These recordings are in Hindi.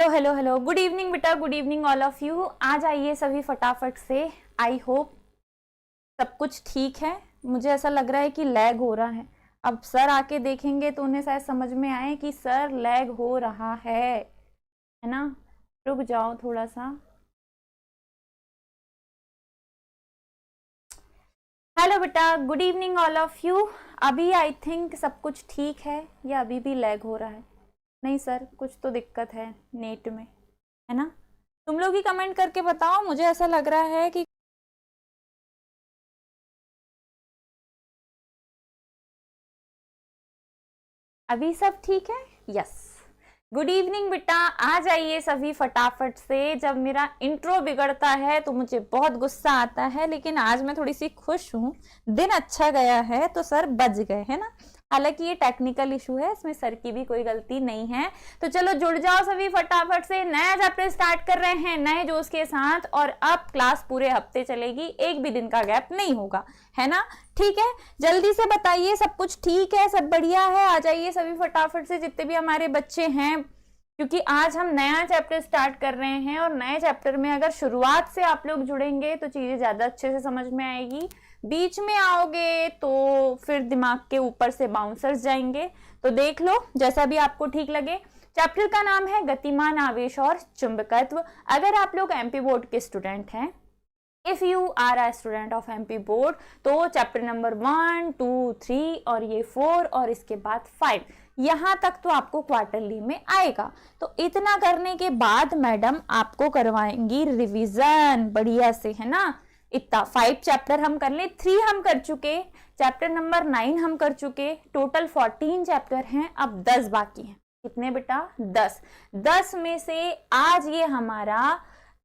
Hello hello hello, good evening बेटा, good evening all of you. आ जाइए सभी फटाफट से। आई होप सब कुछ ठीक है। मुझे ऐसा लग रहा है कि लैग हो रहा है। अब सर आके देखेंगे तो उन्हें शायद समझ में आए कि सर लैग हो रहा है ना। रुक जाओ थोड़ा सा। हेलो बेटा, good evening all of you. अभी आई थिंक सब कुछ ठीक है या अभी भी लैग हो रहा है? नहीं सर, कुछ तो दिक्कत है नेट में, है ना। तुम लोग ही कमेंट करके बताओ। मुझे ऐसा लग रहा है कि अभी सब ठीक है। यस, गुड इवनिंग बेटा। आ जाइए सभी फटाफट से। जब मेरा इंट्रो बिगड़ता है तो मुझे बहुत गुस्सा आता है, लेकिन आज मैं थोड़ी सी खुश हूँ। दिन अच्छा गया है तो सर बच गए, है ना। हालांकि ये टेक्निकल इशू है, इसमें सर की भी कोई गलती नहीं है। तो चलो जुड़ जाओ सभी फटाफट से। नया चैप्टर स्टार्ट कर रहे हैं नए जोश के साथ, और अब क्लास पूरे हफ्ते चलेगी, एक भी दिन का गैप नहीं होगा, है ना। ठीक है, जल्दी से बताइए सब कुछ ठीक है, सब बढ़िया है। आ जाइए सभी फटाफट से जितने भी हमारे बच्चे हैं, क्योंकि आज हम नया चैप्टर स्टार्ट कर रहे हैं, और नए चैप्टर में अगर शुरुआत से आप लोग जुड़ेंगे तो चीजें ज्यादा अच्छे से समझ में आएगी। बीच में आओगे तो फिर दिमाग के ऊपर से बाउंसर्स जाएंगे। तो देख लो जैसा भी आपको ठीक लगे। चैप्टर का नाम है गतिमान आवेश और चुंबकत्व। अगर आप लोग एमपी बोर्ड के स्टूडेंट हैं, if you are a student of MP board, तो चैप्टर नंबर 1, 2, 3 और ये 4 और इसके बाद 5, यहां तक तो आपको क्वार्टरली में आएगा। तो इतना करने के बाद मैडम आपको करवाएंगी रिवीजन बढ़िया से, है ना। इतना 5 चैप्टर हम कर ले, 3 हम कर चुके, चैप्टर नंबर 9 हम कर चुके, टोटल 14 चैप्टर हैं, अब 10 बाकी हैं। कितने बेटा? 10। 10 में से आज ये हमारा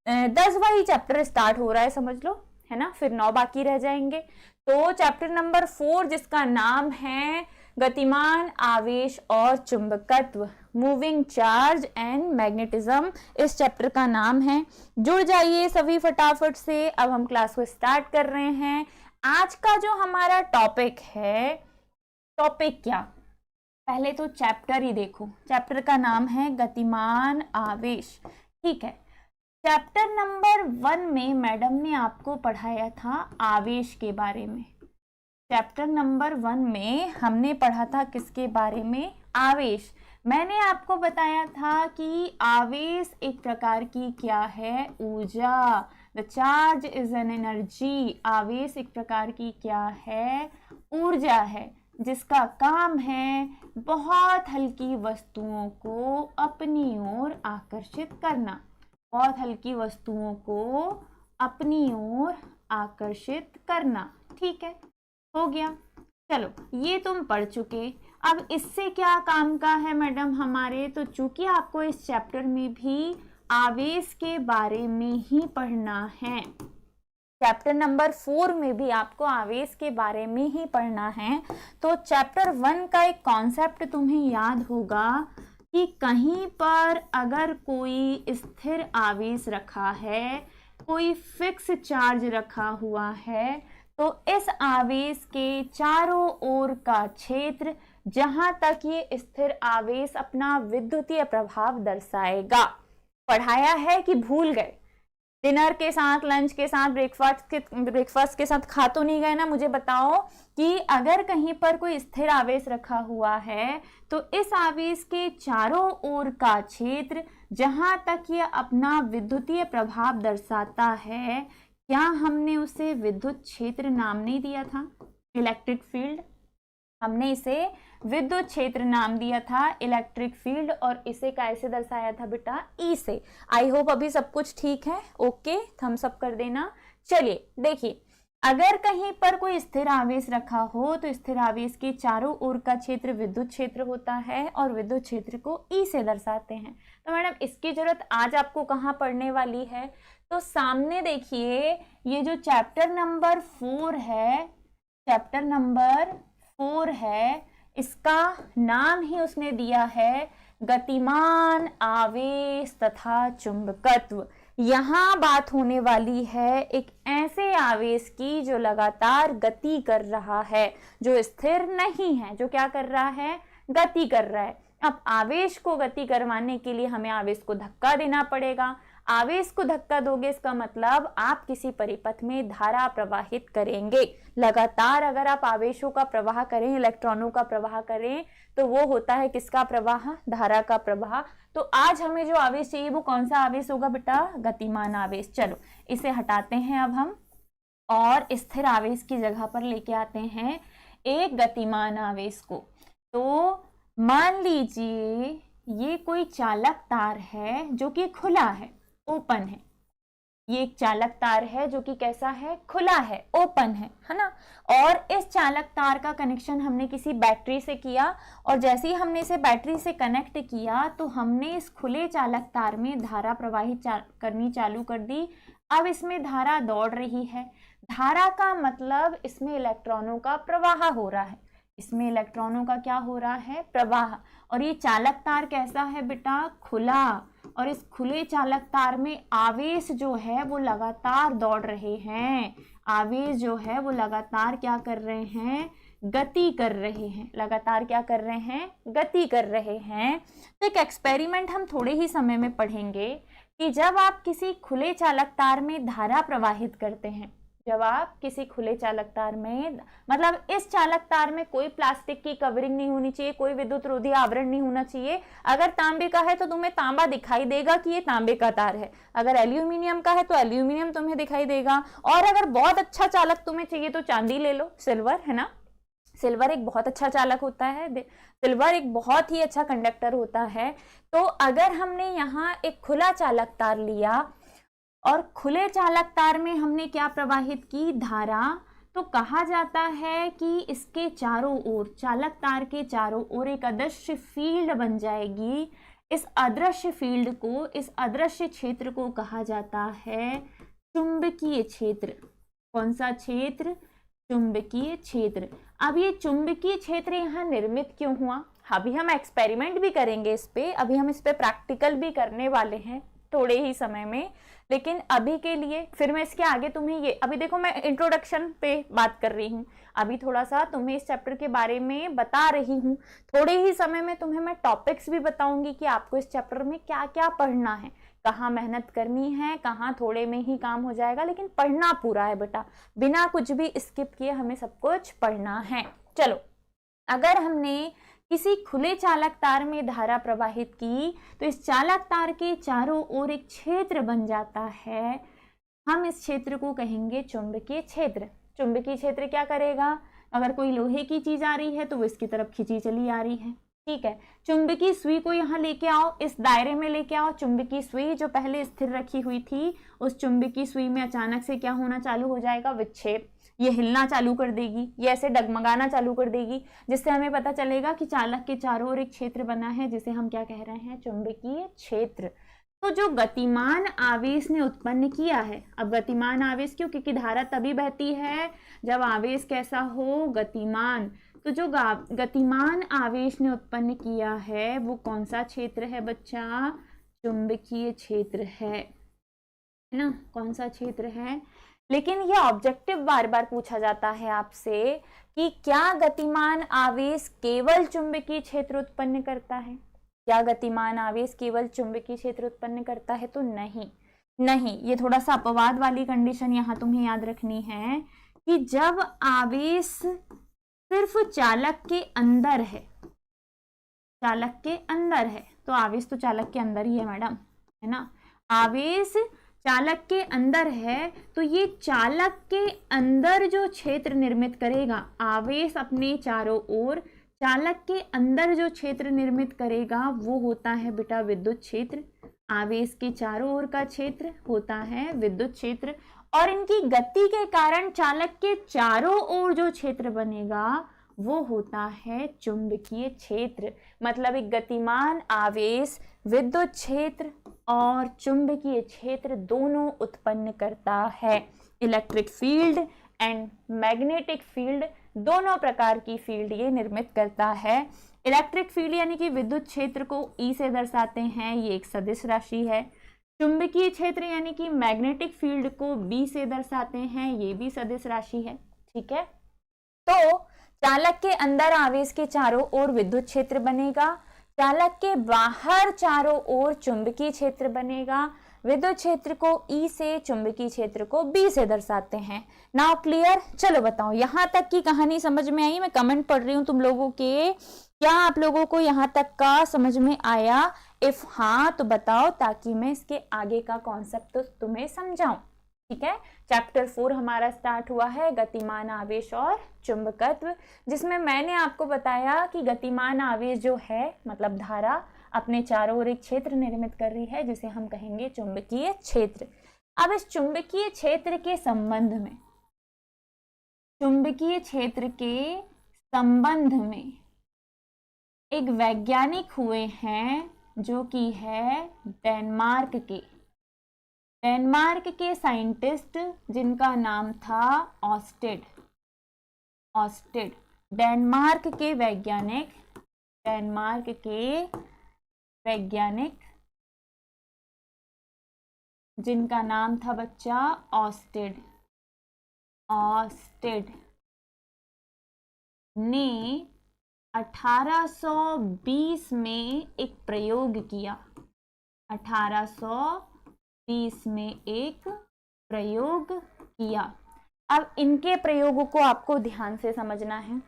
10वां ही चैप्टर स्टार्ट हो रहा है, समझ लो, है ना। फिर 9 बाकी रह जाएंगे। तो चैप्टर नंबर 4 जिसका नाम है गतिमान आवेश और चुंबकत्व, मूविंग चार्ज एंड मैग्नेटिज्म, इस चैप्टर का नाम है। जुड़ जाइए सभी फटाफट से। अब हम क्लास को स्टार्ट कर रहे हैं। आज का जो हमारा टॉपिक है, टॉपिक क्या, पहले तो चैप्टर ही देखो। चैप्टर का नाम है गतिमान आवेश, ठीक है। चैप्टर नंबर 1 में मैडम ने आपको पढ़ाया था आवेश के बारे में। चैप्टर नंबर 1 में हमने पढ़ा था किसके बारे में? आवेश। मैंने आपको बताया था कि आवेश एक प्रकार की क्या है? ऊर्जा। The charge is an energy. आवेश एक प्रकार की क्या है? ऊर्जा है, जिसका काम है बहुत हल्की वस्तुओं को अपनी ओर आकर्षित करना। बहुत हल्की वस्तुओं को अपनी ओर आकर्षित करना, ठीक है, हो गया। चलो ये तुम पढ़ चुके। अब इससे क्या काम का है मैडम हमारे? तो चूंकि आपको इस चैप्टर में भी आवेश के बारे में ही पढ़ना है, चैप्टर नंबर 4 में भी आपको आवेश के बारे में ही पढ़ना है, तो चैप्टर 1 का एक कॉन्सेप्ट तुम्हें याद होगा कि कहीं पर अगर कोई स्थिर आवेश रखा है, कोई फिक्स चार्ज रखा हुआ है, तो इस आवेश के चारों ओर का क्षेत्र, जहां तक ये स्थिर आवेश अपना विद्युतीय प्रभाव दर्शाएगा। पढ़ाया है कि भूल गए? डिनर के साथ, लंच के साथ, ब्रेकफास्ट के साथ खा तो नहीं गए ना? मुझे बताओ कि अगर कहीं पर कोई स्थिर आवेश रखा हुआ है, तो इस आवेश के चारों ओर का क्षेत्र, जहां तक ये अपना विद्युतीय प्रभाव दर्शाता है, क्या हमने उसे विद्युत क्षेत्र नाम नहीं दिया था? इलेक्ट्रिक फील्ड, हमने इसे विद्युत क्षेत्र नाम दिया था, इलेक्ट्रिक फील्ड। और इसे कैसे दर्शाया था बेटा? ई से। आई होप अभी सब कुछ ठीक है। ओके, थम्स अप कर देना। चलिए देखिए, अगर कहीं पर कोई स्थिर आवेश रखा हो, तो स्थिर आवेश के चारों ओर का क्षेत्र विद्युत क्षेत्र होता है, और विद्युत क्षेत्र को ई से दर्शाते हैं। तो मैडम इसकी जरूरत आज आपको कहाँ पढ़ने वाली है? तो सामने देखिए, ये जो चैप्टर नंबर 4 है, चैप्टर नंबर 4 है, इसका नाम ही उसने दिया है गतिमान आवेश तथा चुंबकत्व। यहाँ बात होने वाली है एक ऐसे आवेश की जो लगातार गति कर रहा है, जो स्थिर नहीं है, जो क्या कर रहा है? गति कर रहा है। अब आवेश को गति करवाने के लिए हमें आवेश को धक्का देना पड़ेगा। आवेश को धक्का दोगे इसका मतलब आप किसी परिपथ में धारा प्रवाहित करेंगे। लगातार अगर आप आवेशों का प्रवाह करें, इलेक्ट्रॉनों का प्रवाह करें, तो वो होता है किसका प्रवाह? धारा का प्रवाह। तो आज हमें जो आवेश चाहिए वो कौन सा आवेश होगा बेटा? गतिमान आवेश। चलो इसे हटाते हैं अब हम और स्थिर आवेश की जगह पर लेके आते हैं एक गतिमान आवेश को। तो मान लीजिए ये कोई चालक तार है जो कि खुला है, ओपन है। ये एक चालक तार है जो कि कैसा है? खुला है, ओपन है ना। और इस चालक तार का कनेक्शन हमने किसी बैटरी से किया और जैसे ही हमने इसे बैटरी से कनेक्ट किया तो हमने इस खुले चालक तार में धारा प्रवाहित करनी चालू कर दी। अब इसमें धारा दौड़ रही है। धारा का मतलब इसमें इलेक्ट्रॉनों का प्रवाह हो रहा है। इसमें इलेक्ट्रॉनों का क्या हो रहा है? प्रवाह। और ये चालक तार कैसा है बेटा? खुला। और इस खुले चालक तार में आवेश जो है वो लगातार दौड़ रहे हैं। आवेश जो है वो लगातार क्या कर रहे हैं? गति कर रहे हैं। लगातार क्या कर रहे हैं? गति कर रहे हैं। तो एक एक्सपेरिमेंट हम थोड़े ही समय में पढ़ेंगे कि जब आप किसी खुले चालक तार में धारा प्रवाहित करते हैं, जब आप किसी खुले चालक तार में, मतलब इस चालक तार में कोई प्लास्टिक की कवरिंग नहीं होनी चाहिए, कोई विद्युत रोधी आवरण नहीं होना चाहिए। अगर तांबे का है तो तुम्हें तांबा दिखाई देगा कि ये तांबे का तार है। अगर एल्यूमिनियम का है तो एल्यूमिनियम तुम्हें दिखाई देगा। और अगर बहुत अच्छा चालक तुम्हें चाहिए तो चांदी ले लो, सिल्वर, है ना। सिल्वर एक बहुत अच्छा चालक होता है, सिल्वर एक बहुत ही अच्छा कंडक्टर होता है। तो अगर हमने यहाँ एक खुला चालक तार लिया और खुले चालक तार में हमने क्या प्रवाहित की? धारा। तो कहा जाता है कि इसके चारों ओर, चालक तार के चारों ओर एक अदृश्य फील्ड बन जाएगी। इस अदृश्य फील्ड को, इस अदृश्य क्षेत्र को कहा जाता है चुंबकीय क्षेत्र। कौन सा क्षेत्र? चुंबकीय क्षेत्र। अब ये चुंबकीय क्षेत्र यहाँ निर्मित क्यों हुआ? अभी हम एक्सपेरिमेंट भी करेंगे इस पे, अभी हम इस पे प्रैक्टिकल भी करने वाले हैं थोड़े ही समय में। लेकिन अभी के लिए फिर मैं इसके आगे तुम्हें ये, अभी देखो मैं इंट्रोडक्शन पे बात कर रही हूँ, अभी थोड़ा सा तुम्हें इस चैप्टर के बारे में बता रही हूँ। थोड़े ही समय में तुम्हें मैं टॉपिक्स भी बताऊंगी कि आपको इस चैप्टर में क्या क्या पढ़ना है, कहाँ मेहनत करनी है, कहाँ थोड़े में ही काम हो जाएगा, लेकिन पढ़ना पूरा है बेटा, बिना कुछ भी स्किप किए हमें सब कुछ पढ़ना है। चलो, अगर हमने किसी खुले चालक तार में धारा प्रवाहित की तो इस चालक तार के चारों ओर एक क्षेत्र बन जाता है। हम इस क्षेत्र को कहेंगे चुंबकीय क्षेत्र। चुंबकीय क्षेत्र क्या करेगा? अगर कोई लोहे की चीज आ रही है तो वो इसकी तरफ खींची चली आ रही है, ठीक है। चुंबकीय सुई को यहाँ लेके आओ, इस दायरे में लेके आओ। चुंबकीय सुई जो पहले स्थिर रखी हुई थी, उस चुंबकीय सुई में अचानक से क्या होना चालू हो जाएगा? विक्षेप। ये हिलना चालू कर देगी, ये ऐसे डगमगाना चालू कर देगी, जिससे हमें पता चलेगा कि चालक के चारों ओर एक क्षेत्र बना है, जिसे हम क्या कह रहे हैं? चुंबकीय क्षेत्र। तो जो गतिमान आवेश ने उत्पन्न किया है, अब गतिमान आवेश क्यों? क्योंकि धारा तभी बहती है जब आवेश कैसा हो? गतिमान। तो जो गतिमान आवेश ने उत्पन्न किया है वो कौन सा क्षेत्र है बच्चा? चुंबकीय क्षेत्र है ना। कौन सा क्षेत्र है? लेकिन यह ऑब्जेक्टिव बार बार पूछा जाता है आपसे कि क्या गतिमान आवेश केवल चुंबकीय क्षेत्र उत्पन्न करता है? क्या गतिमान आवेश केवल चुंबकीय क्षेत्र उत्पन्न करता है? तो नहीं, ये थोड़ा सा अपवाद वाली कंडीशन यहाँ तुम्हें याद रखनी है कि जब आवेश सिर्फ चालक के अंदर है, चालक के अंदर है, तो आवेश तो चालक के अंदर ही है मैडम, है ना। आवेश चालक के अंदर है तो ये चालक के अंदर जो क्षेत्र निर्मित करेगा, आवेश अपने चारों ओर चालक के अंदर जो क्षेत्र निर्मित करेगा वो होता है बेटा विद्युत क्षेत्र। आवेश के चारों ओर का क्षेत्र होता है विद्युत क्षेत्र। और इनकी गति के कारण चालक के चारों ओर जो क्षेत्र बनेगा वो होता है चुंबकीय क्षेत्र। मतलब एक गतिमान आवेश विद्युत क्षेत्र और चुंबकीय क्षेत्र दोनों उत्पन्न करता है। Electric field and magnetic field, दोनों प्रकार की फील्ड ये निर्मित करता है। इलेक्ट्रिक फील्ड यानी कि विद्युत क्षेत्र को E से दर्शाते हैं, ये एक सदिश राशि है। चुंबकीय क्षेत्र यानी कि मैग्नेटिक फील्ड को B से दर्शाते हैं, ये भी सदिश राशि है, ठीक है। तो चालक के अंदर आवेश के चारों ओर विद्युत क्षेत्र बनेगा, चालक के बाहर चारों ओर चुंबकीय क्षेत्र बनेगा। विद्युत क्षेत्र को E से, चुंबकीय क्षेत्र को B से दर्शाते हैं। Now clear? चलो बताओ यहाँ तक की कहानी समझ में आई? मैं कमेंट पढ़ रही हूँ तुम लोगों के, क्या आप लोगों को यहाँ तक का समझ में आया? इफ हाँ तो बताओ, ताकि मैं इसके आगे का कॉन्सेप्ट तो तुम्हें समझाऊं। ठीक है, चैप्टर 4 हमारा स्टार्ट हुआ है, गतिमान आवेश और चुंबकत्व, जिसमें मैंने आपको बताया कि गतिमान आवेश जो है मतलब धारा अपने चारों ओर एक क्षेत्र निर्मित कर रही है जिसे हम कहेंगे चुंबकीय क्षेत्र। अब इस चुंबकीय क्षेत्र के संबंध में, चुंबकीय क्षेत्र के संबंध में एक वैज्ञानिक हुए हैं जो कि है डेनमार्क के साइंटिस्ट, जिनका नाम था ऑस्टेड। डेनमार्क के वैज्ञानिक जिनका नाम था बच्चा ऑस्टेड ने 1820 में एक प्रयोग किया। 1820 में एक प्रयोग किया। अब इनके प्रयोगों को आपको ध्यान से समझना है।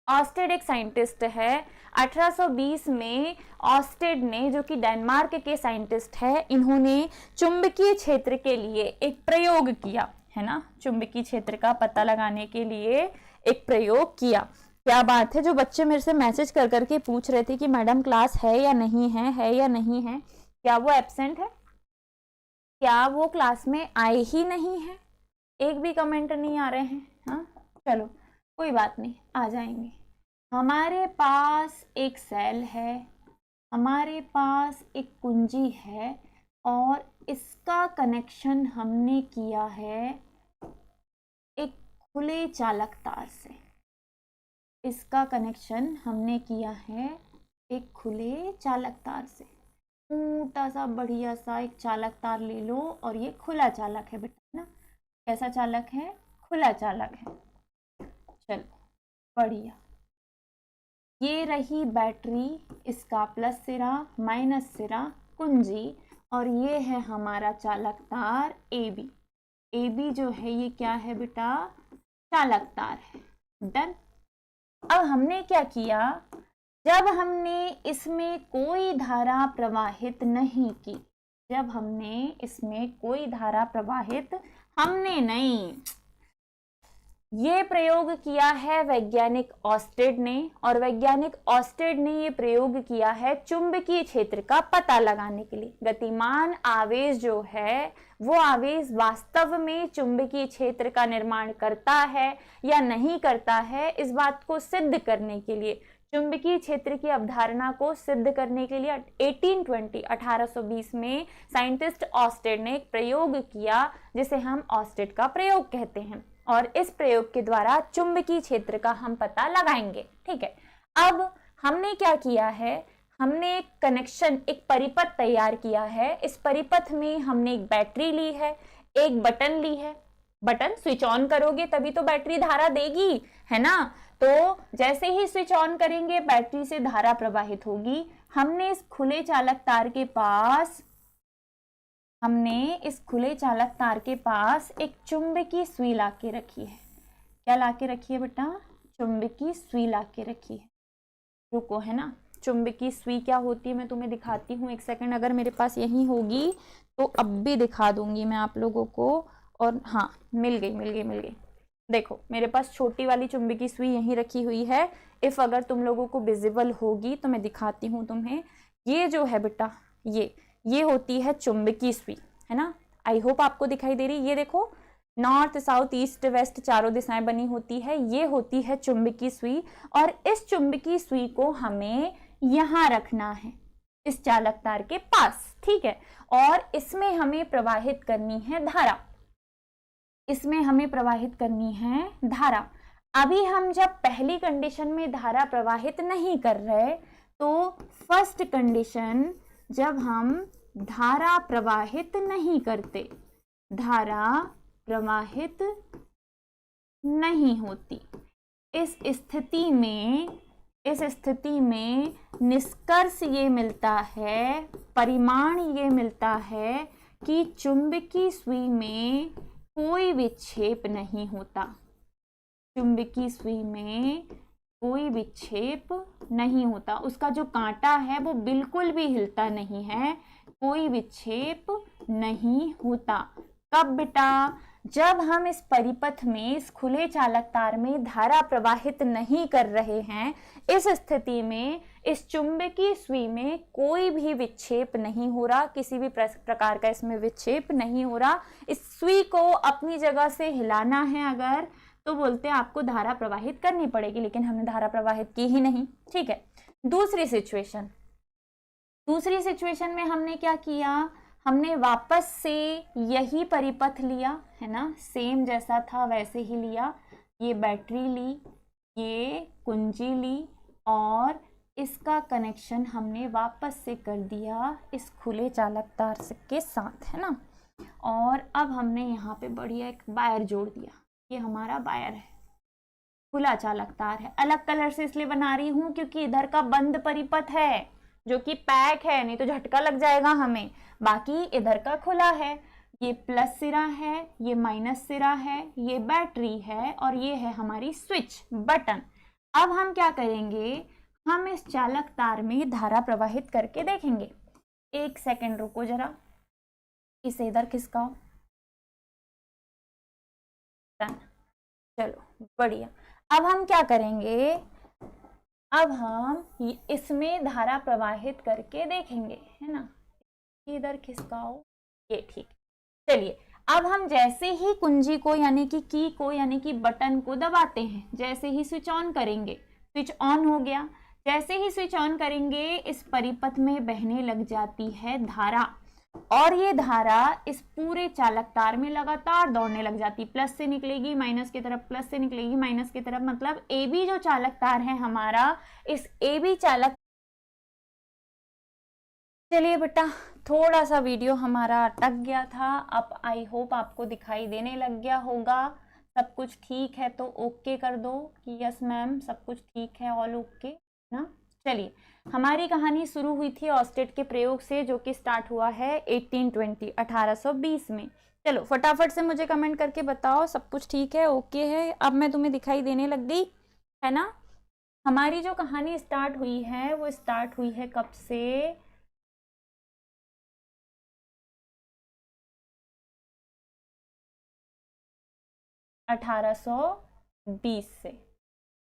ऑस्टेड एक साइंटिस्ट है। 1820 में ऑस्टेड ने, जो कि डेनमार्क के साइंटिस्ट है, इन्होंने चुंबकीय क्षेत्र के लिए एक प्रयोग किया है ना, चुंबकीय क्षेत्र का पता लगाने के लिए एक प्रयोग किया। क्या बात है। जो बच्चे मेरे से मैसेज कर करके पूछ रहे थे कि मैडम क्लास है या नहीं है, क्या वो एब्सेंट है, क्या वो क्लास में आए ही नहीं है? एक भी कमेंट नहीं आ रहे हैं। हाँ चलो कोई बात नहीं, आ जाएंगे। हमारे पास एक सेल है, हमारे पास एक कुंजी है और इसका कनेक्शन हमने किया है एक खुले चालक तार से। इसका कनेक्शन हमने किया है एक खुले चालक तार से। मोटा सा बढ़िया सा एक चालक तार ले लो और ये खुला चालक है बेटा ना। कैसा चालक है? खुला चालक है। चलो बढ़िया। ये रही बैटरी, इसका प्लस सिरा माइनस सिरा कुंजी, और ये है हमारा चालक तार AB। AB जो है ये क्या है बेटा? चालक तार है। डन। अब हमने क्या किया, जब हमने इसमें कोई धारा प्रवाहित नहीं की, जब हमने इसमें कोई धारा प्रवाहित हमने नहीं, ये प्रयोग किया है वैज्ञानिक ऑस्टेड ने, और वैज्ञानिक ऑस्टेड ने ये प्रयोग किया है चुंबकीय क्षेत्र का पता लगाने के लिए। गतिमान आवेश जो है वो आवेश वास्तव में चुंबकीय क्षेत्र का निर्माण करता है या नहीं करता है, इस बात को सिद्ध करने के लिए, चुंबकीय क्षेत्र की अवधारणा को सिद्ध करने के लिए 1820 में साइंटिस्ट ऑस्टेड ने एक प्रयोग किया जिसे हम ऑस्टेड का प्रयोग कहते हैं, और इस प्रयोग के द्वारा चुंबकीय क्षेत्र का हम पता लगाएंगे। ठीक है, अब हमने क्या किया है, हमने एक कनेक्शन, एक परिपथ तैयार किया है। इस परिपथ में हमने एक बैटरी ली है, एक बटन ली है। बटन स्विच ऑन करोगे तभी तो बैटरी धारा देगी, है ना। तो जैसे ही स्विच ऑन करेंगे बैटरी से धारा प्रवाहित होगी। हमने इस खुले चालक तार के पास एक चुंबकीय सुई ला के रखी है। क्या ला के रखी है बेटा? चुंबकीय सुई ला के रखी है। रुको, है ना, चुंबकीय सुई क्या होती है मैं तुम्हें दिखाती हूँ। एक सेकंड, अगर मेरे पास यही होगी तो अब भी दिखा दूंगी मैं आप लोगों को। और हाँ, मिल गई। देखो मेरे पास छोटी वाली चुंबकीय सुई यहीं रखी हुई है। इफ अगर तुम लोगों को विजिबल होगी तो मैं दिखाती हूँ तुम्हें। ये जो है बेटा, ये होती है चुंबकीय सुई, है ना। आई होप आपको दिखाई दे रही। ये देखो, नॉर्थ साउथ ईस्ट वेस्ट चारों दिशाएं बनी होती है, ये होती है चुंबकीय सुई। और इस चुंबकीय सुई को हमें यहाँ रखना है, इस चालक तार के पास, ठीक है। और इसमें हमें प्रवाहित करनी है धारा, अभी हम जब पहली कंडीशन में धारा प्रवाहित नहीं कर रहे, तो फर्स्ट कंडीशन जब हम धारा प्रवाहित नहीं करते, धारा प्रवाहित नहीं होती, इस स्थिति में इस स्थिति में निष्कर्ष ये मिलता है, परिमाण ये मिलता है कि चुंबकीय सुई में कोई विक्षेप नहीं होता। चुंबकीय सुई में कोई विक्षेप नहीं होता, उसका जो कांटा है वो बिल्कुल भी हिलता नहीं है, कोई विक्षेप नहीं होता। कब बेटा? जब हम इस परिपथ में, इस खुले चालक तार में धारा प्रवाहित नहीं कर रहे हैं, इस स्थिति में इस चुंबकीय सुई में कोई भी विक्षेप नहीं हो रहा, किसी भी प्रकार का इसमें विक्षेप नहीं हो रहा। इस सुई को अपनी जगह से हिलाना है अगर, तो बोलते हैं आपको धारा प्रवाहित करनी पड़ेगी, लेकिन हमने धारा प्रवाहित की ही नहीं। ठीक है, दूसरी सिचुएशन में हमने क्या किया? हमने वापस से यही परिपथ लिया है ना, सेम जैसा था वैसे ही लिया। ये बैटरी ली, ये कुंजी ली और इसका कनेक्शन हमने वापस से कर दिया इस खुले चालक तार के साथ, है ना। और अब हमने यहाँ पे बढ़िया एक वायर जोड़ दिया। ये हमारा वायर है, खुला चालक तार है। अलग कलर से इसलिए बना रही हूँ क्योंकि इधर का बंद परिपथ है जो कि पैक है, नहीं तो झटका लग जाएगा हमें। बाकी इधर का खुला है, ये प्लस सिरा है, ये माइनस सिरा है, ये बैटरी है और ये है हमारी स्विच बटन। अब हम क्या करेंगे? हम इस चालक तार में धारा प्रवाहित करके देखेंगे। एक सेकंड रुको जरा, इसे इधर खिसकाओ। चलो बढ़िया। अब हम क्या करेंगे? अब हम इसमें धारा प्रवाहित करके देखेंगे, है ना। इधर खिसकाओ, ये ठीक। चलिए, अब हम जैसे ही कुंजी को यानी कि की को यानी कि बटन को दबाते हैं, जैसे ही स्विच ऑन करेंगे, स्विच ऑन हो गया। जैसे ही स्विच ऑन करेंगे इस परिपथ में बहने लग जाती है धारा और ये धारा इस पूरे चालक तार में लगातार दौड़ने लग जाती। प्लस से निकलेगी माइनस की तरफ, प्लस से निकलेगी माइनस की तरफ। मतलब ए बी जो चालक तार है हमारा, इस ए बी चालक। चलिए बेटा, थोड़ा सा वीडियो हमारा अटक गया था, अब आई होप आपको दिखाई देने लग गया होगा। सब कुछ ठीक है तो ओके कर दो कि यस मैम सब कुछ ठीक है, ऑल ओके ना। चलिए, हमारी कहानी शुरू हुई थी ऑस्टेड के प्रयोग से, जो कि स्टार्ट हुआ है 1820 में। चलो फटाफट से मुझे कमेंट करके बताओ सब कुछ ठीक है, ओके है। अब मैं तुम्हें दिखाई देने लग गई है ना। हमारी जो कहानी स्टार्ट हुई है वो स्टार्ट हुई है कब से? (1820) से।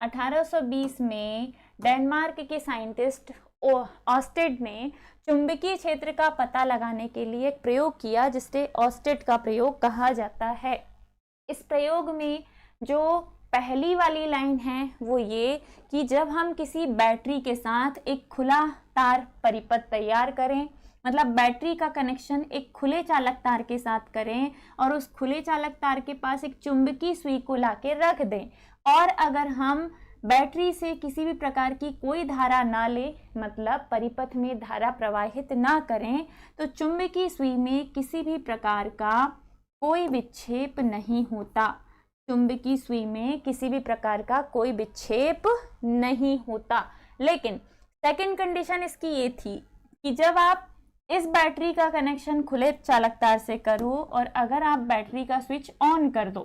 1820 में डेनमार्क के साइंटिस्ट ऑस्टेड ने चुंबकीय क्षेत्र का पता लगाने के लिए एक प्रयोग किया जिसे ऑस्टेड का प्रयोग कहा जाता है। इस प्रयोग में जो पहली वाली लाइन है वो ये कि जब हम किसी बैटरी के साथ एक खुला तार परिपथ तैयार करें, मतलब बैटरी का कनेक्शन एक खुले चालक तार के साथ करें और उस खुले चालक तार के पास एक चुंबकीय सुई को लाके रख दें, और अगर हम बैटरी से किसी भी प्रकार की कोई धारा ना ले, मतलब परिपथ में धारा प्रवाहित ना करें, तो चुंबकीय सुई में किसी भी प्रकार का कोई विक्षेप नहीं होता। चुंबकीय सुई में किसी भी प्रकार का कोई विक्षेप नहीं होता। लेकिन सेकंड कंडीशन इसकी ये थी कि जब आप इस बैटरी का कनेक्शन खुले चालक तार से करो और अगर आप बैटरी का स्विच ऑन कर दो,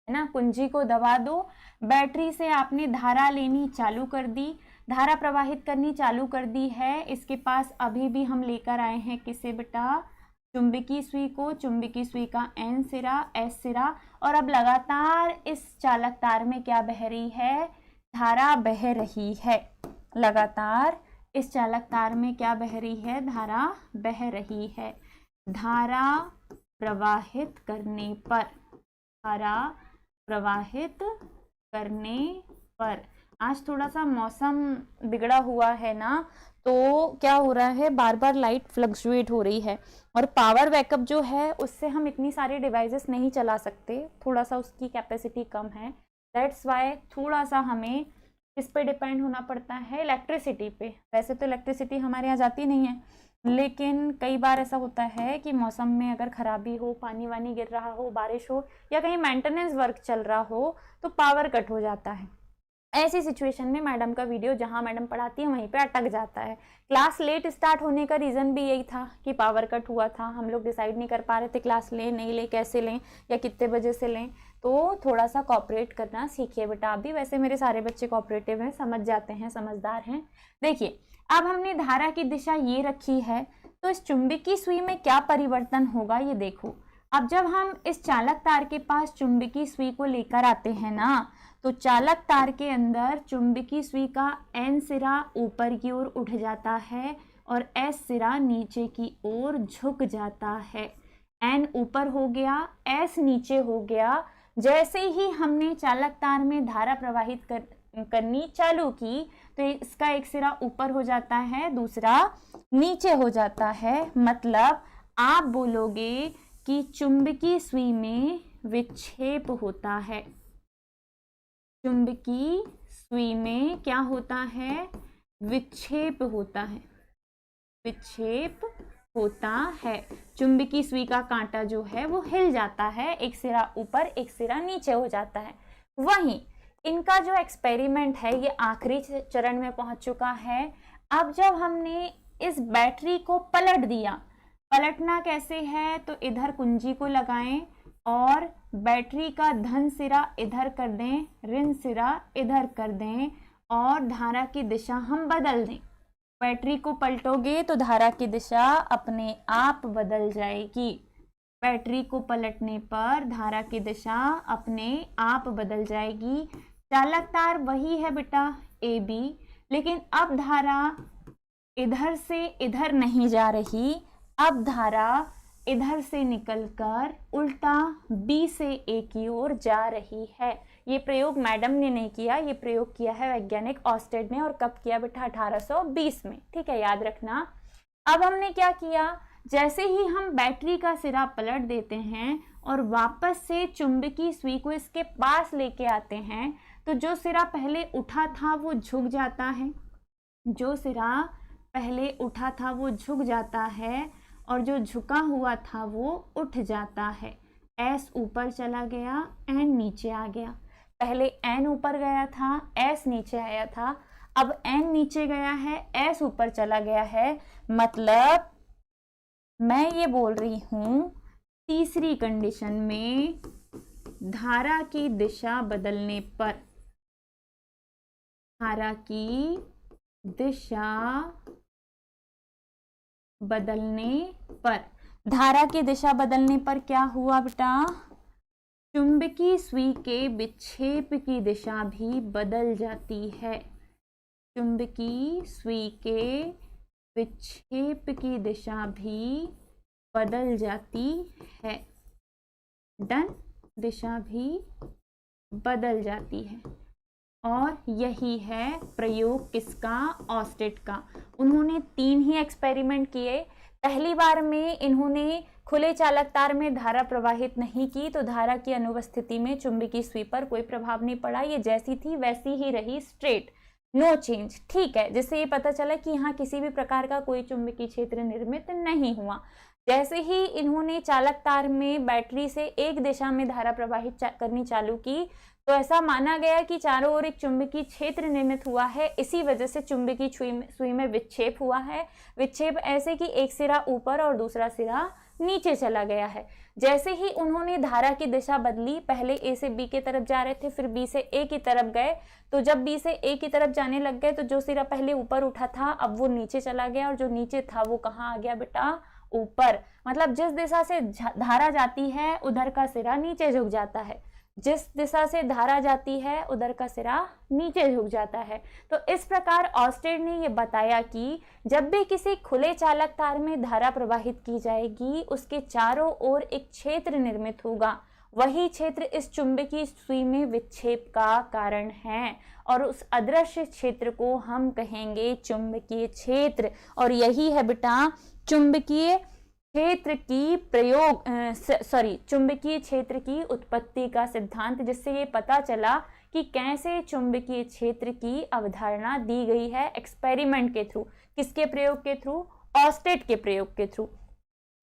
है ना, कुंजी को दबा दो, बैटरी से आपने धारा लेनी चालू कर दी, धारा प्रवाहित करनी चालू कर दी है। इसके पास अभी भी हम लेकर आए हैं किसे बेटा? चुंबकीय सुई को, चुंबकीय सुई का एन सिरा, एस सिरा, और अब लगातार इस चालक तार में क्या बह रही है? धारा बह रही है। लगातार इस चालक तार में क्या बह रही है? धारा बह रही है। धारा प्रवाहित करने पर, धारा प्रवाहित करने पर, आज थोड़ा सा मौसम बिगड़ा हुआ है ना, तो क्या हो रहा है, बार बार लाइट फ्लक्चुएट हो रही है और पावर बैकअप जो है उससे हम इतनी सारी डिवाइसेस नहीं चला सकते, थोड़ा सा उसकी कैपेसिटी कम है। दैट्स वाई थोड़ा सा हमें किस पे डिपेंड होना पड़ता है? इलेक्ट्रिसिटी पे। वैसे तो इलेक्ट्रिसिटी हमारे यहाँ जाती नहीं है, लेकिन कई बार ऐसा होता है कि मौसम में अगर खराबी हो, पानी वानी गिर रहा हो, बारिश हो या कहीं मेंटेनेंस वर्क चल रहा हो तो पावर कट हो जाता है। ऐसी सिचुएशन में मैडम का वीडियो जहां मैडम पढ़ाती है वहीं पे अटक जाता है। क्लास लेट स्टार्ट होने का रीज़न भी यही था कि पावर कट हुआ था, हम लोग डिसाइड नहीं कर पा रहे थे क्लास लें नहीं लें, कैसे लें या कितने बजे से लें। तो थोड़ा सा कॉपरेट करना सीखिए बेटा आप भी। वैसे मेरे सारे बच्चे कॉपरेटिव हैं, समझ जाते हैं, समझदार हैं। देखिए अब हमने धारा की दिशा ये रखी है, तो इस चुंबकीय सुई में क्या परिवर्तन होगा ये देखो। अब जब हम इस चालक तार के पास चुंबकीय सुई को लेकर आते हैं ना, तो चालक तार के अंदर चुंबकीय सुई का N सिरा ऊपर की ओर उठ जाता है और S सिरा नीचे की ओर झुक जाता है। N ऊपर हो गया, S नीचे हो गया। जैसे ही हमने चालक तार में धारा प्रवाहित करनी चालू की तो इसका एक सिरा ऊपर हो जाता है, दूसरा नीचे हो जाता है। मतलब आप बोलोगे कि चुंबकीय सुई में विक्षेप होता है। चुंबकीय सुई में क्या होता है? विक्षेप होता है, विक्षेप होता है। चुंबकीय सुई का कांटा जो है वो हिल जाता है, एक सिरा ऊपर एक सिरा नीचे हो जाता है। वहीं इनका जो एक्सपेरिमेंट है ये आखिरी चरण में पहुंच चुका है। अब जब हमने इस बैटरी को पलट दिया, पलटना कैसे है? तो इधर कुंजी को लगाएं और बैटरी का धन सिरा इधर कर दें, ऋण सिरा इधर कर दें और धारा की दिशा हम बदल दें। बैटरी को पलटोगे तो धारा की दिशा अपने आप बदल जाएगी। बैटरी को पलटने पर धारा की दिशा अपने आप बदल जाएगी। चालक तार वही है बेटा AB, लेकिन अब धारा इधर से इधर नहीं जा रही, अब धारा इधर से निकलकर उल्टा B से A की ओर जा रही है। ये प्रयोग मैडम ने नहीं किया, ये प्रयोग किया है वैज्ञानिक ऑस्टेड ने। और कब किया बेटा? 1820 में। ठीक है, याद रखना। अब हमने क्या किया, जैसे ही हम बैटरी का सिरा पलट देते हैं और वापस से चुंबकीय सुई को इसके पास लेके आते हैं, तो जो सिरा पहले उठा था वो झुक जाता है, जो सिरा पहले उठा था वो झुक जाता है और जो झुका हुआ था वो उठ जाता है। S ऊपर चला गया, N नीचे आ गया। पहले N ऊपर गया था, S नीचे आया था, अब N नीचे गया है, S ऊपर चला गया है। मतलब मैं ये बोल रही हूं तीसरी कंडीशन में धारा की दिशा बदलने पर, धारा की दिशा बदलने पर, धारा की दिशा बदलने पर क्या हुआ बेटा? चुंबकीय सुई के विक्षेप की दिशा भी बदल जाती है। चुंबकीय सुई के विक्षेप की दिशा भी बदल जाती है। डन, दिशा भी बदल जाती है। और यही है प्रयोग किसका? ऑस्टेड का। उन्होंने 3 ही एक्सपेरिमेंट किए। पहली बार में इन्होंने खुले चालक तार में धारा प्रवाहित नहीं की, तो धारा की अनुपस्थिति में चुंबकीय सुई पर कोई प्रभाव नहीं पड़ा, ये जैसी थी वैसी ही रही, स्ट्रेट, नो चेंज। ठीक है, जिससे ये पता चला कि यहाँ किसी भी प्रकार का कोई चुंबकीय क्षेत्र निर्मित नहीं हुआ। जैसे ही इन्होंने चालक तार में बैटरी से एक दिशा में धारा प्रवाहित करनी चालू की, तो ऐसा माना गया कि चारों ओर एक चुंबकीय क्षेत्र निर्मित हुआ है। इसी वजह से चुंबकीय सुई में विक्षेप हुआ है। विक्षेप ऐसे कि एक सिरा ऊपर और दूसरा सिरा नीचे चला गया है। जैसे ही उन्होंने धारा की दिशा बदली, पहले A से B की तरफ जा रहे थे, फिर B से A की तरफ गए, तो जब B से A की तरफ जाने लग गए तो जो सिरा पहले ऊपर उठा था अब वो नीचे चला गया, और जो नीचे था वो कहाँ आ गया बेटा? ऊपर। मतलब जिस दिशा से धारा जाती है उधर का सिरा नीचे झुक जाता है, जिस दिशा से धारा जाती है उधर का सिरा नीचे झुक जाता है। तो इस प्रकार ऑस्टेड ने ये बताया कि जब भी किसी खुले चालक तार में धारा प्रवाहित की जाएगी, उसके चारों ओर एक क्षेत्र निर्मित होगा। वही क्षेत्र इस चुंबकीय सुई में विक्षेप का कारण है, और उस अदृश्य क्षेत्र को हम कहेंगे चुंबकीय क्षेत्र। और यही है बेटा चुंबकीय क्षेत्र की चुंबकीय क्षेत्र की उत्पत्ति का सिद्धांत, जिससे ये पता चला कि कैसे चुंबकीय क्षेत्र की अवधारणा दी गई है एक्सपेरिमेंट के थ्रू। किसके प्रयोग के थ्रू? ऑस्टेड के प्रयोग के थ्रू।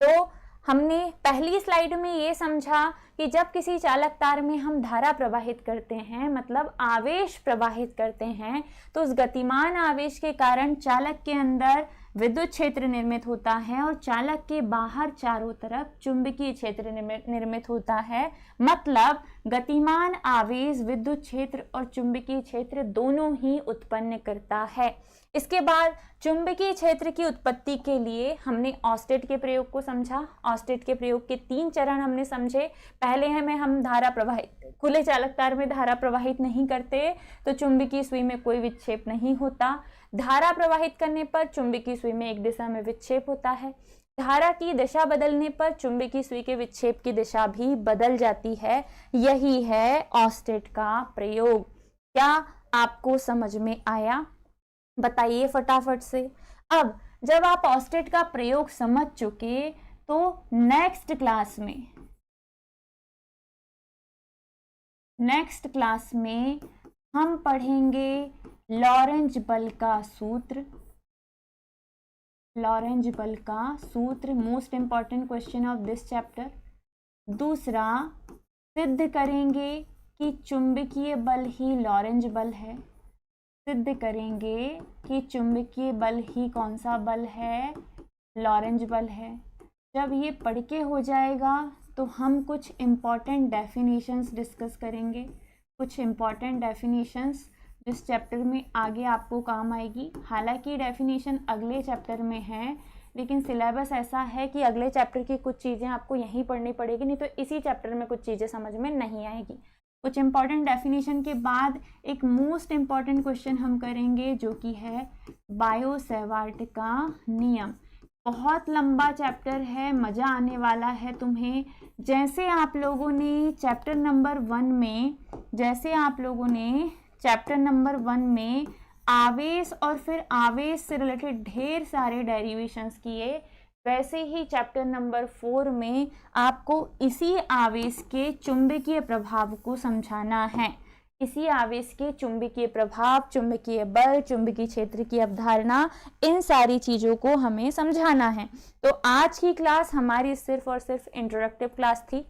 तो हमने पहली स्लाइड में ये समझा कि जब किसी चालक तार में हम धारा प्रवाहित करते हैं, मतलब आवेश प्रवाहित करते हैं, तो उस गतिमान आवेश के कारण चालक के अंदर विद्युत क्षेत्र निर्मित होता है और चालक के बाहर चारों तरफ चुंबकीय क्षेत्र निर्मित होता है। मतलब गतिमान आवेश विद्युत क्षेत्र और चुंबकीय क्षेत्र दोनों ही उत्पन्न करता है। इसके बाद चुंबकीय क्षेत्र की उत्पत्ति के लिए हमने ऑस्टेट के प्रयोग को समझा। ऑस्टेट के प्रयोग के 3 चरण हमने समझे। पहले हमें हम धारा प्रवाहित, खुले चालक तार में धारा प्रवाहित नहीं करते तो चुंबकीय सुई में कोई विक्षेप नहीं होता। धारा प्रवाहित करने पर चुंबकीय सुई में एक दिशा में विक्षेप होता है। धारा की दिशा बदलने पर चुंबकीय सुई के विक्षेप की दिशा भी बदल जाती है। यही है ऑस्टेट का प्रयोग। क्या आपको समझ में आया? बताइए फटाफट से। अब जब आप ऑस्टेट का प्रयोग समझ चुके तो नेक्स्ट क्लास में हम पढ़ेंगे लॉरेंज बल का सूत्र। लॉरेंज बल का सूत्र most important question of this chapter. दूसरा, सिद्ध करेंगे कि चुंबकीय बल ही लॉरेंज बल है। सिद्ध करेंगे कि चुंबकीय बल ही कौन सा बल है? लॉरेंज बल है। जब ये पढ़ के हो जाएगा तो हम कुछ इम्पॉर्टेंट डेफिनेशंस डिस्कस करेंगे। कुछ इम्पॉर्टेंट डेफिनेशंस जिस चैप्टर में आगे आपको काम आएगी। हालांकि डेफिनेशन अगले चैप्टर में है, लेकिन सिलेबस ऐसा है कि अगले चैप्टर की कुछ चीज़ें आपको यहीं पढ़नी पड़ेगी, नहीं तो इसी चैप्टर में कुछ चीज़ें समझ में नहीं आएगी। कुछ इंपॉर्टेंट डेफिनेशन के बाद एक मोस्ट इम्पॉर्टेंट क्वेश्चन हम करेंगे जो कि है बायो-सैवार्ट का नियम। बहुत लंबा चैप्टर है, मज़ा आने वाला है तुम्हें। जैसे आप लोगों ने चैप्टर नंबर 1 में आवेश और फिर आवेश से रिलेटेड ढेर सारे डेरिवेशंस किए, वैसे ही चैप्टर नंबर 4 में आपको इसी आवेश के चुंबकीय प्रभाव को समझाना है। इसी आवेश के चुंबकीय प्रभाव, चुंबकीय बल, चुंबकीय क्षेत्र की अवधारणा, इन सारी चीज़ों को हमें समझाना है। तो आज की क्लास हमारी सिर्फ और सिर्फ इंट्रोडक्टिव क्लास थी,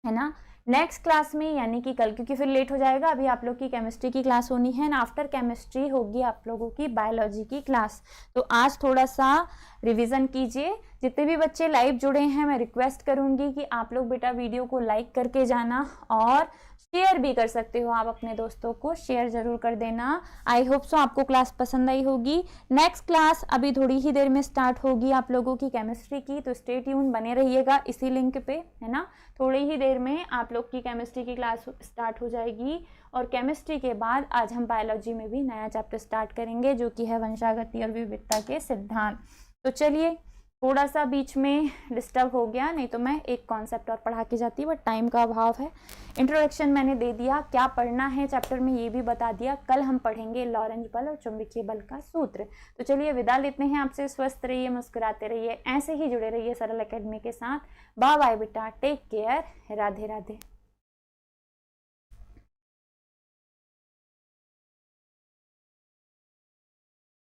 है ना। नेक्स्ट क्लास में यानी कि कल, क्योंकि फिर लेट हो जाएगा, अभी आप लोग की केमिस्ट्री की क्लास होनी है ना, आफ्टर केमिस्ट्री होगी आप लोगों की बायोलॉजी की क्लास। तो आज थोड़ा सा रिवीजन कीजिए। जितने भी बच्चे लाइव जुड़े हैं मैं रिक्वेस्ट करूंगी कि आप लोग बेटा वीडियो को लाइक करके जाना और शेयर भी कर सकते हो, आप अपने दोस्तों को शेयर जरूर कर देना। आई होप सो आपको क्लास पसंद आई होगी। नेक्स्ट क्लास अभी थोड़ी ही देर में स्टार्ट होगी आप लोगों की केमिस्ट्री की, तो स्टे ट्यून बने रहिएगा इसी लिंक पे, है ना। थोड़ी ही देर में आप लोग की केमिस्ट्री की क्लास स्टार्ट हो जाएगी और केमिस्ट्री के बाद आज हम बायोलॉजी में भी नया चैप्टर स्टार्ट करेंगे जो कि है वंशागति और विविधता के सिद्धांत। तो चलिए, थोड़ा सा बीच में डिस्टर्ब हो गया, नहीं तो मैं एक कॉन्सेप्ट और पढ़ा के जाती, बट टाइम का अभाव है। इंट्रोडक्शन मैंने दे दिया, क्या पढ़ना है चैप्टर में ये भी बता दिया। कल हम पढ़ेंगे लॉरेंज बल और चुंबकीय बल का सूत्र। तो चलिए विदा लेते हैं आपसे। स्वस्थ रहिए, मुस्कुराते रहिए, ऐसे ही जुड़े रहिए सरल एकेडमी के साथ। बाय बाय बेटा, टेक केयर, राधे राधे।